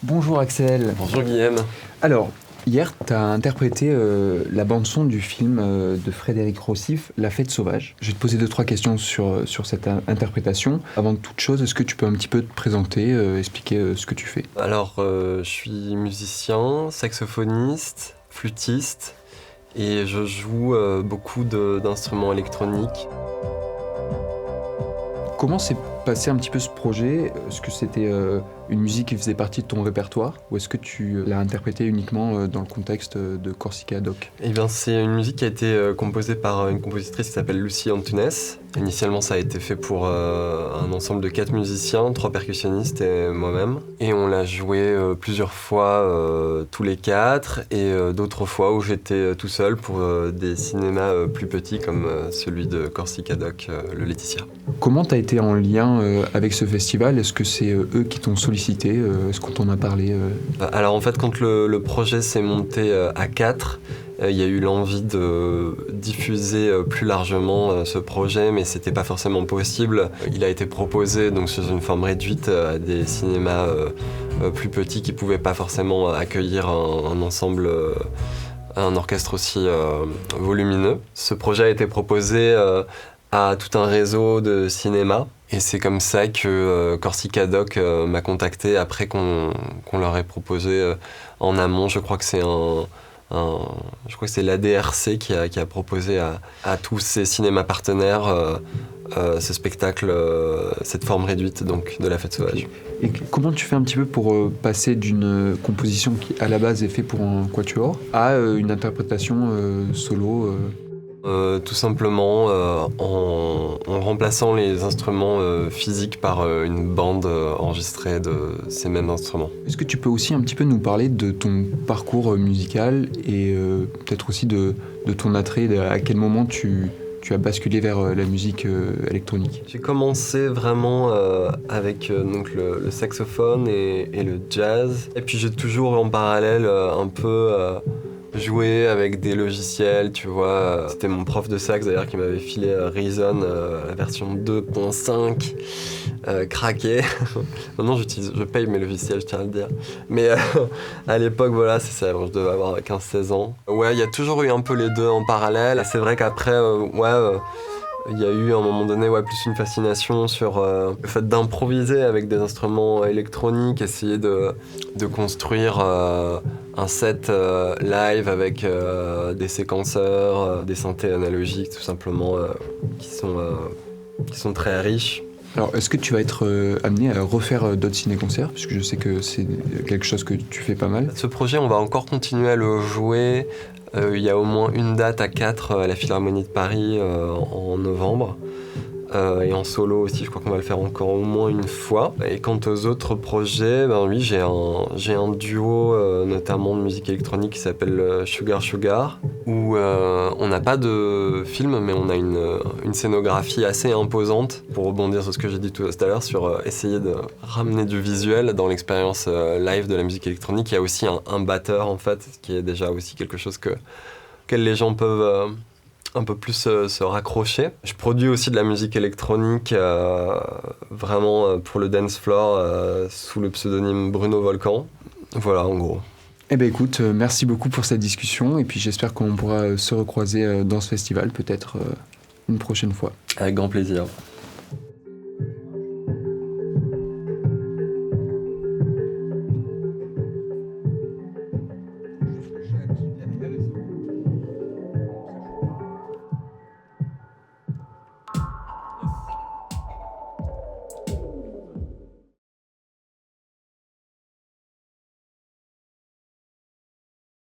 Bonjour Axel. Bonjour Guillaume. Alors, hier, tu as interprété la bande-son du film de Frédéric Rossif, La Fête sauvage. Je vais te poser 2-3 questions sur cette interprétation. Avant toute chose, est-ce que tu peux un petit peu te présenter, expliquer ce que tu fais? Alors, je suis musicien, saxophoniste, flûtiste et je joue beaucoup d'instruments électroniques. Comment s'est passé un petit peu ce projet? Est-ce que c'était une musique qui faisait partie de ton répertoire ou est-ce que tu l'as interprété uniquement dans le contexte de Corsica Doc? Eh bien, c'est une musique qui a été composée par une compositrice qui s'appelle Lucie Antunes. Initialement, ça a été fait pour un ensemble de 4 musiciens, 3 percussionnistes et moi-même. Et on l'a joué plusieurs fois, tous les 4, et d'autres fois où j'étais tout seul pour des cinémas plus petits comme celui de Corsica Doc, le Laetitia. Comment tu as été en lien avec ce festival? Est-ce que c'est eux qui t'ont sollicité? Est-ce qu'on t'en a parlé? Alors en fait, quand le projet s'est monté à 4, il y a eu l'envie de diffuser plus largement ce projet, mais c'était pas forcément possible. Il a été proposé donc sous une forme réduite à des cinémas plus petits qui pouvaient pas forcément accueillir un ensemble, un orchestre aussi volumineux. Ce projet a été proposé à tout un réseau de cinémas. Et c'est comme ça que Corsica Doc m'a contacté après qu'on leur ait proposé en amont. Je crois que c'est l'ADRC qui a proposé à tous ces cinémas partenaires ce spectacle, cette forme réduite donc, de La Fête sauvage. Et comment tu fais un petit peu pour passer d'une composition qui à la base est faite pour un quatuor à une interprétation solo Tout simplement en remplaçant les instruments physiques par une bande enregistrée de ces mêmes instruments. Est-ce que tu peux aussi un petit peu nous parler de ton parcours musical et peut-être aussi de ton attrait, à quel moment tu as basculé vers la musique électronique? J'ai commencé vraiment avec donc le saxophone et le jazz. Et puis j'ai toujours en parallèle un peu joué avec des logiciels, tu vois. C'était mon prof de sax d'ailleurs qui m'avait filé Reason, la version 2.5, craqué. Maintenant je paye mes logiciels, je tiens à le dire. Mais à l'époque, voilà, c'est ça, je devais avoir 15-16 ans. Ouais, il y a toujours eu un peu les deux en parallèle. C'est vrai qu'après, il y a eu à un moment donné plus une fascination sur le fait d'improviser avec des instruments électroniques, essayer de construire un set live avec des séquenceurs, des synthés analogiques tout simplement qui sont très riches. Alors, est-ce que tu vas être amené à refaire d'autres ciné-concerts? Puisque je sais que c'est quelque chose que tu fais pas mal. Ce projet, on va encore continuer à le jouer. Il y a au moins une date à 4 à la Philharmonie de Paris en novembre. Et en solo aussi, je crois qu'on va le faire encore au moins une fois. Et quant aux autres projets, oui, j'ai un duo notamment de musique électronique qui s'appelle Sugar Sugar, où on n'a pas de film, mais on a une scénographie assez imposante, pour rebondir sur ce que j'ai dit tout à l'heure, sur essayer de ramener du visuel dans l'expérience live de la musique électronique. Il y a aussi un batteur, en fait, qui est déjà aussi quelque chose auquel les gens peuvent un peu plus se raccrocher. Je produis aussi de la musique électronique vraiment pour le dance floor sous le pseudonyme Bruno Volcan. Voilà, en gros. Eh bien écoute, merci beaucoup pour cette discussion et puis j'espère qu'on pourra se recroiser dans ce festival peut-être une prochaine fois. Avec grand plaisir.